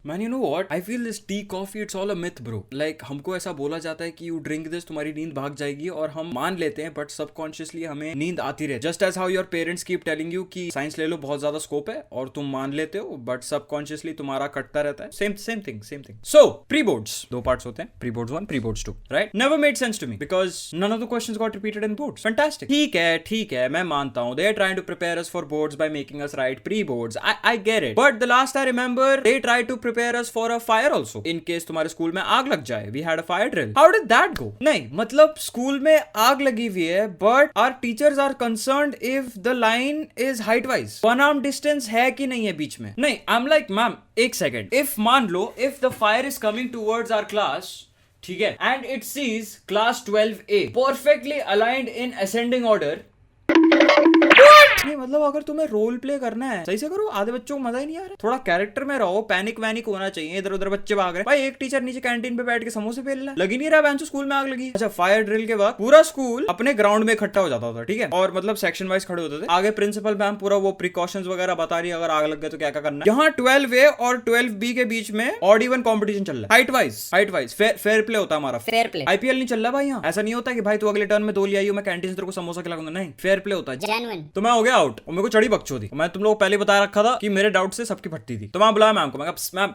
Man, you know what? I feel this tea, coffee, it's all a myth, bro. Like हमको ऐसा बोला जाता है कि you drink this, तुम्हारी नींद भाग जाएगी, और हम मान लेते हैं, but subconsciously हमें नींद आती रहती है. Just as how your parents keep telling you कि साइंस ले लो, बहुत ज्यादा स्कोप है, और तुम मान लेते हो, but subconsciously तुम्हारा कटता रहता है. Same thing. So pre-boards, दो parts होते हैं, pre-boards 1, pre-boards 2, right? Never made sense to me because none of the questions got repeated in boards. Fantastic. ठीक है, मैं मानता हूँ. They are trying to prepare us for boards by making us write pre-boards. I get it. But the last I remember, they tried to prepare us for a fire also in case तुम्हारे school में आग लग जाए. We had a fire drill. How did that go? नहीं, मतलब school में आग लगी हुई है, but our teachers are concerned if the line is height wise. One arm distance है कि नहीं है बीच में. नहीं, I'm like, ma'am, एक second. If मान लो, if the fire is coming towards our class, ठीक है, and it sees class 12A perfectly aligned in ascending order. नहीं, मतलब अगर तुम्हें रोल प्ले करना है सही से करो. आधे बच्चों को मजा ही नहीं आ रहा. थोड़ा कैरेक्टर में रहो. पैनिक वैनिक होना चाहिए. इधर उधर बच्चे भाग रहे हैं. भाई एक टीचर नीचे कैंटीन पे बैठ के समोसे बेल रहा है. लगी नहीं रहा बेंचो स्कूल में आग लगी. अच्छा, फायर ड्रिल के बाद पूरा स्कूल अपने ग्राउंड में इकट्ठा हो जाता था, ठीक है, और मतलब सेक्शन वाइज खड़े होते थे. आगे प्रिंसिपल मैम पूरा वो प्रिकॉशंस वगैरह बता रही है, अगर आग लग गए तो क्या क्या करना है. यहाँ 12A और 12B के बीच में ऑड इवन कॉम्पिटिशन चल रहा है. हाइट वाइज फेयर प्ले होता है हमारा. Fair play. आईपीएल नहीं चल रहा भाई यहाँ. ऐसा नहीं होता कि भाई तू अगले टर्न में 2 ले आई हो, मैं कैंटीन से तेरे को समोसा खिलाऊंगा. नहीं, फेयर प्ले होता है. तो मैं हो गया आउट और मेरे को चढ़ी बकचोदी. मैं तुम लोग पहले बता रखा था कि मेरे डाउट से सबकी फटती थी. तो मैं बुलाया मैम को. मैं कहा मैम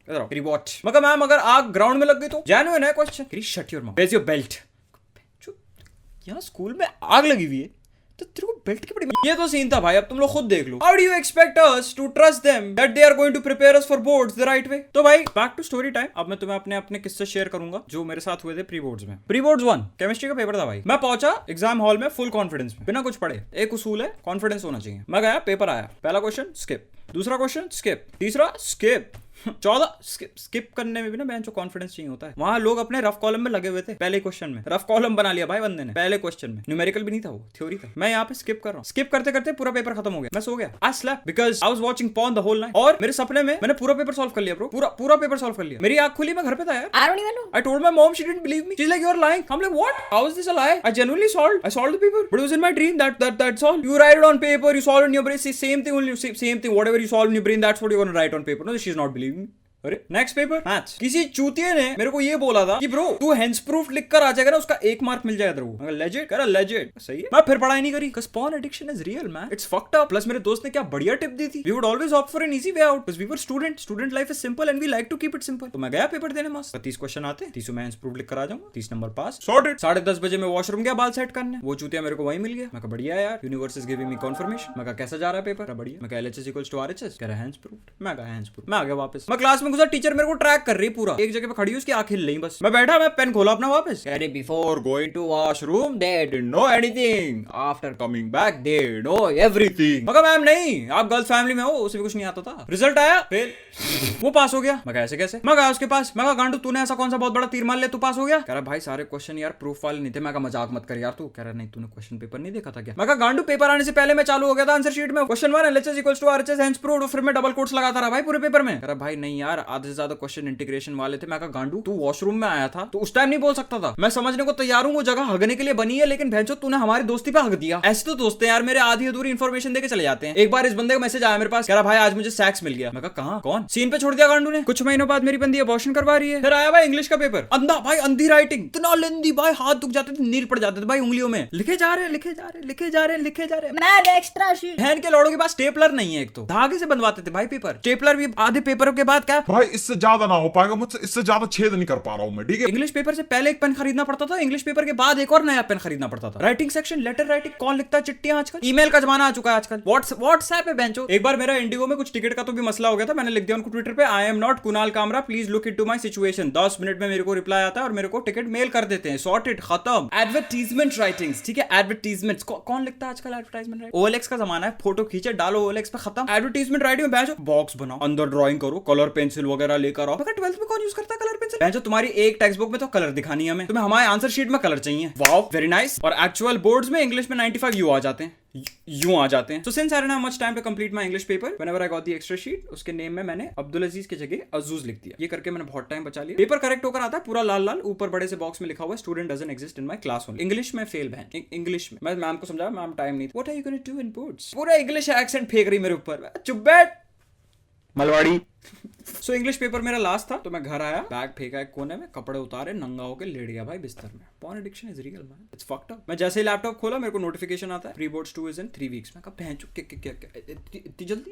इधर वॉच. मैं कहा मैम अगर आग ग्राउंड में लग गई तो जेन्युइन है question. Shut your mouth. Where's your belt. यहाँ स्कूल में आग लगी हुई है तो तेरे को बेल्ट की पड़ी. ये तो सीन था भाई. अब तुम लोग खुद देख लो. How do you expect us to trust them that they are going to prepare us for boards the right way. तो भाई बैक टू स्टोरी टाइम. अब मैं तुम्हें अपने किस्से शेयर करूंगा जो मेरे साथ हुए थे प्री बोर्ड्स में. प्री बोर्ड्स 1 केमिस्ट्री का पेपर था भाई. मैं पहुंचा एग्जाम हॉल में फुल कॉन्फिडेंस में, बिना कुछ पढ़े. एक उसूल है, कॉन्फिडेंस होना चाहिए. मैं गया, पेपर आया. पहला क्वेश्चन स्किप, दूसरा क्वेश्चन स्किप, तीसरा स्किप, 14 स्किप करने में भी ना बेंच को कॉन्फिडेंस चाहिए होता है. वहां लोग अपने रफ कॉलम में लगे हुए थे. पहले क्वेश्चन में रफ कॉलम बना लिया भाई बंदे ने. पहले क्वेश्चन में न्यूमेरिकल भी नहीं था, वो थ्योरी था. मैं यहाँ पे स्किप कर रहा हूँ. स्किप करते करते पूरा पेपर खत्म हो गया. मैं सो गया. I slept because I was watching porn the whole night. और मेरे सपने में मैंने पूरा पेपर सॉल्व कर लिया ब्रो. पूरा पेपर सॉल्व कर लिया. मेरी आंख खुली, मैं घर पे था यार. I don't even know. I told my mom, she didn't believe me. She is like, you are lying. I am like, what? How is this a lie? I genuinely solved the paper, but it was in my dream. That's all. You write it on paper, you solve it in your brain. Same thing only. Same thing. Whatever you solve in your brain, that's what you're going to write on paper. No, she's not believing me. अरे next paper maths. किसी चूतिये ने मेरे को ये बोला था कि bro तू हेंस प्रूफ लिख कर आ जाएगा ना, उसका 1 मार्क मिल जाएगा तेरे को. लेजिट कह रहा लेजिट सही है. मैं फिर पढ़ाई नहीं करी. Cause porn addiction is real man. It's fucked up. Plus मेरे दोस्त ने क्या बढ़िया टिप दी थी. We would always opt for an easy way out because we were student life is simple and we like to keep it simple. तो मैं गया paper देने मस्त. 30 क्वेश्चन आते, 30 में हेंस प्रूफ लिख कर आ जाऊंगा, 30 नंबर पास. सॉर्टेड. 10:30 बजे मैं वॉशरूम गया बाल सेट करने. वो चूतिया मेरे को वहीं मिल गया. मैं कहा बढ़िया यार, universe is giving me confirmation. मैं कहा कैसा जा रहा है पेपर? बढ़िया. मैं कहा LHS equals to RHS. कह रहा हेंस प्रूफ. मैं कहा हेंस प्रूफ. मैं आ गया वापस. मैं क्लास में घुसा, टीचर मेरे को ट्रैक कर रही पूरा. एक जगह पे खड़ी उसकी आंखें हिल रही बस. मैं बैठा, मैं पेन खोला अपना वापस. अरे before going to washroom they didn't know anything, after coming back they know everything. मगर मैम नहीं, आप गर्ल्स फैमिली में हो, उसे भी कुछ नहीं आता था. रिजल्ट आया फेल. वो पास हो गया. मैं कैसे कैसे? मैं गया उसके पास. मैं कहा गांडू तूने ऐसा कौन सा बहुत बड़ा तीर मार लिया, तू पास हो गया? कह रहा भाई सारे क्वेश्चन यार प्रूफ वाले नहीं थे. मैं कहा मजाक मत कर यार तू. कह रहा नहीं तूने क्वेश्चन पेपर नहीं देखा था क्या? मैं कहा गांडू पेपर आने से पहले मैं चालू हो गया था आंसर शीट में question 1 LHS equals to RHS hence proved. फिर मैं डबल कोट्स लगाता रहा भाई पूरे पेपर में. कह रहा भाई नहीं यार, आधे से ज्यादा क्वेश्चन इंटीग्रेशन वाले थे. मैं कहा गांडू तू वॉशरूम में आया था तो उस टाइम नहीं बोल सकता था. मैं समझने को तैयार हूँ वो जगह हगने के लिए बनी है, लेकिन भैंचो तूने हमारी दोस्ती पे हग दिया. ऐसे तो दोस्त हैं यार मेरे, आधी अधूरी इन्फॉर्मेशन देके चले जाते हैं. एक बार इस बंदे का मैसेज आया मेरे पास, कह रहा भाई आज मुझे सेक्स मिल गया. मैं कहा कहां कौन? सीन पे छोड़ दिया गांडू ने. कुछ महीनों बाद मेरी बंदी अबॉर्शन करवा रही है. फिर आया भाई इंग्लिश का पेपर. अंधा भाई, अंधी राइटिंग, इतना लेंदी भाई, हाथ दुख जाते थे, नील पड़ जाते थे भाई उंगलियों में. लिखे जा रहे मैं एक्स्ट्रा शीट. बहन के लौड़ों के पास स्टेपलर नहीं है. एक तो धागे से बनवाते थे भाई पेपर. स्टेपलर भी आधे पेपरों के बाद क्या भाई इससे ज्यादा ना हो पाएगा मुझसे, इससे ज्यादा छेद नहीं कर पा रहा हूं मैं. ठीक है, इंग्लिश पेपर से पहले एक पेन खरीदना पड़ता था, इंग्लिश पेपर के बाद एक और नया पेन खरीदना पड़ता था. राइटिंग सेक्शन, लेटर राइटिंग, कौन लिखता है चिट्ठियां आजकल? ईमेल का जमाना आ चुका है आजकल. व्हाट्सएप है बेंचो. एक बार मेरा इंडिगो में कुछ टिकट का तो भी मसला हो गया था. मैंने लिख दिया उनको ट्विटर पे, I am not Kunal Kamra, please look into my situation. 10 minute में मेरे को रिप्लाई आता है और मेरे को टिकट मेल कर देते हैं. सॉर्टेड, खत्म. एडवर्टीजमेंट राइटिंग्स, ठीक है, एडवर्टीजमेंट्स कौन लिखता है आजकल? एडवर्टाइजमेंट राइटिंग OLX का जमाना है. फोटो खींचे डालो OLX पे, खत्म. एडवर्टीजमेंट राइटिंग में बेंचो बॉक्स बनाओ, अंदर ड्राइंग करो, कलर पेंसिल वगैरह लेकर आओ. 12th में कौन यूज करता है कलर पेंसिल? बेंचो तुम्हारी एक टेक्स्ट बुक में तो कलर दिखानी है हमें, तुम्हें हमारे आंसर शीट में कलर चाहिए. Wow very nice. और एक्चुअल बोर्ड्स में इंग्लिश में 95 यू आ जाते हैं. यूं आ जाते हैं. So since I didn't have much time to complete my English paper, whenever I got the extra sheet, उसके नेम में मैंने अब्दुल अजीज की जगह अजूज लिख दिया. ये करके मैंने बहुत टाइम बचा लिया. पेपर करेक्ट होकर आता है पूरा लाल लाल, ऊपर बड़े से बॉक्स में लिखा हुआ है student doesn't exist in my class only. English में फेल बहन, इंग्लिश में. मैं मैम को समझाया, मैम टाइम नहीं. What are you going to do in boards? पूरा इंग्लिश एक्सेंट फेंक रही मेरे ऊपर. चुप बैठ मलवाड़ी. सो इंग्लिश पेपर मेरा लास्ट था, तो मैं घर आया, बैग फेंका एक कोने में, कपड़े उतारे, नंगा होकर लेट गया भाई बिस्तर में. Porn addiction is real man, it's fucked up. मैं जैसे ही लैपटॉप खोला मेरे को नोटिफिकेशन आता है pre boards 2 is in 3 weeks. मैं कहा भैंचो क्या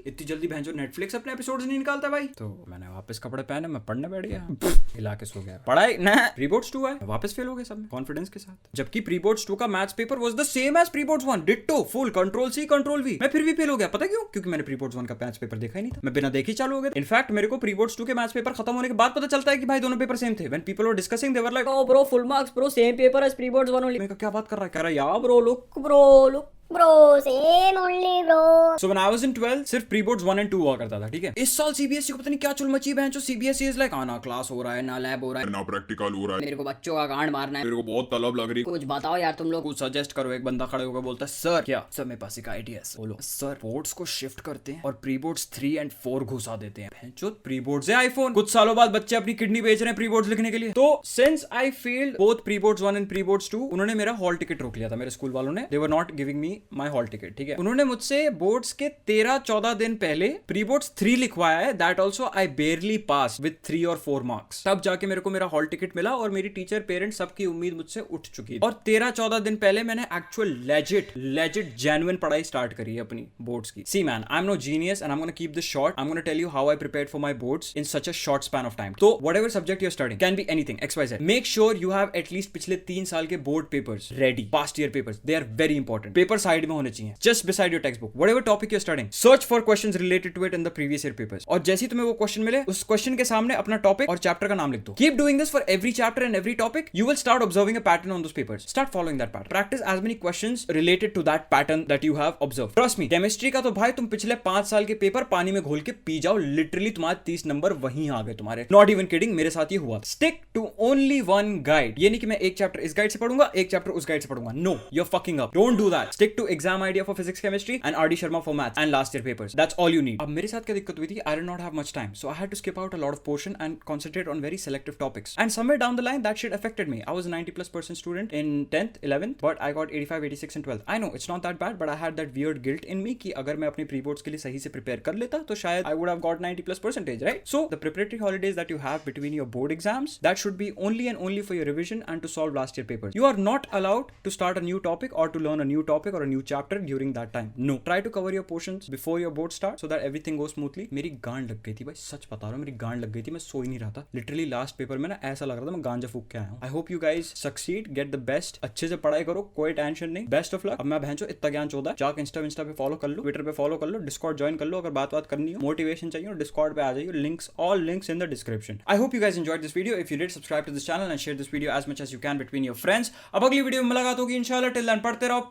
इतनी जल्दी भैंचो नेटफ्लिक्स अपने एपिसोड्स नहीं निकालता भाई. तो मैंने वापस कपड़े पहने, मैं पढ़ने बैठ गया, हिला के सो गया. पढ़ाई ना, प्री बोर्ड्स 2 है, वापस फेल हो गए सब में कॉन्फिडेंस के साथ. जबकि प्री बोर्ड्स 2 का maths paper was the same as pre boards 1, ditto, full control C control V. मैं फिर भी फेल हो गया. पता क्यों? क्योंकि मैंने प्री बोर्ड्स 1 का मैथ्स पेपर देखा ही नहीं था. मैं बिना देखे चालू हो गया. इनफैक्ट मेरे को प्री बोर्ड्स 2 के मैथ्स पेपर खत्म होने के बाद पता चलता है कि भाई दोनों पेपर सेम थे. When people were discussing, they were like, Oh bro, full marks bro, same paper as pre-boards 1 only. मैं कहा क्या बात कर रहा है? कह रहा यार bro look. Bro, same only bro. So when I was in 12, सिर्फ प्री बोर्ड्स 1 and 2 हुआ करता था, ठीक है. इस साल सीबीएसई को पता नहीं क्या चुल मची है. जो सीबीएसई इज लाइक ना क्लास हो रहा है, ना लैब हो रहा है, ना प्रैक्टिकल हो रहा है, मेरे को बच्चों का गांड मारना है. मेरे को बहुत तलब लग रही. कुछ बताओ यार तुम लोग. कुछ सजेस्ट करो. एक बंदा खड़े होकर बोलता है सर क्या? सर मेरे पास एक आइडिया है. बोलो सर. बोर्ड्स को शिफ्ट करते हैं और प्री बोर्ड्स 3 and 4 घुसा देते हैं. जो प्री बोर्ड्स है आईफोन. कुछ सालों बाद बच्चे अपनी किडनी बेच रहे हैं प्री बोर्ड्स लिखने के लिए. तो since I failed both pre boards 1 and pre boards 2, उन्होंने मेरा हॉल टिकट रोक लिया था. मेरे स्कूल वालों ने, they were not giving me my hall ticket, ठीक है. उन्होंने मुझसे बोर्ड्स के 13-14 दिन पहले प्री बोर्ड्स 3 लिखवाया है. That also I बेयरली pass with 3 or 4 marks. तब जाके मेरे को मेरा हॉल टिकट मिला और मेरी टीचर पेरेंट्स सबकी उम्मीद मुझसे उठ चुकी है. और 13-14 दिन पहले मैंने एक्चुअल लेजिट जेन्युइन पढ़ाई स्टार्ट करी है अपनी बोर्ड्स की. See man, I am no genius and I am gonna keep this short. I am gonna tell you how I prepared for my boards in such a short span of time. तो whatever subject you are studying, can be anything, XYZ, make sure you have at least पिछले 3 साल के board papers ready. Past year papers, they are very important. Paper side में होने चाहिए, just beside your text book. Whatever topic you're studying, search for questions related to it in the previous year papers. और जैसे ही तुम्हें वो question मिले, उस question के सामने अपना टॉपिक और चैप्टर का नाम लिख दो. Keep doing this for every chapter and every topic. You will start observing a pattern on those papers. Start following that pattern. Practice as many questions related to that pattern that you have observed. Trust me, chemistry का तो भाई तुम पिछले 5 साल के paper पानी में घोल के पी जाओ, लिटरली तुम्हारे 30 नंबर वहीं आ गए तुम्हारे. Not even kidding, मेरे साथ ये हुआ. Stick to only one guide. ये नहीं कि मैं एक चैप्टर इस गाइड से पढ़ूंगा, एक चैप्टर उस गाइड से पढ़ूंगा. No, you're fucking up. Don't do that. Stick to exam idea for physics, chemistry and RD Sharma for maths and last year papers. That's all you need. अब मेरे साथ क्या दिक्कत हुई थी? I did not have much time, so I had to skip out a lot of portion and concentrate on very selective topics. And somewhere down the line, that shit affected me. I was a 90+% student in 10th, 11th, but I got 85, 86 in 12th. I know it's not that bad, but I had that weird guilt in me कि अगर मैं अपने pre boards के लिए सही से prepare कर लेता तो शायद I would have got 90+%, right? So the preparatory holidays that you have between your board exams, that should be only and only for your revision and to solve last year papers. You are not allowed to start a new topic or to learn a new topic or a new chapter during that time. No. Try to cover your portions before your board start so that everything goes smoothly. मेरी गांड लग गई थी भाई, सच बता रहा हूँ, मेरी गांड लग गई थी. मैं सो ही नहीं रहा था. लिटरली लास्ट पेपर में ना ऐसा लग रहा था मैं गांजा फूक के आया हूँ. आई hope you guys succeed, get the best. अच्छे से पढ़ाई करो, कोई टेंशन नहीं. Best of luck. अब मैं भैंचो इतना ज्ञान चौदह जाके इंस्टा पे फॉलो कर लो, ट्विटर पे फॉलो कर लो, डिस्कॉर्ड ज्वाइन कर लो. अगर बात करनी हो, मोटिवेशन चाहिए, डिस्कॉर्ड पे आ जाइए. Links, all links in the description. I hope you guys enjoyed this video. If you did, subscribe to this channel and share this video as much as you can between your friends. अब अगली video में मुलाकात होगी इंशाल्लाह. Till then पढ़ते रहो.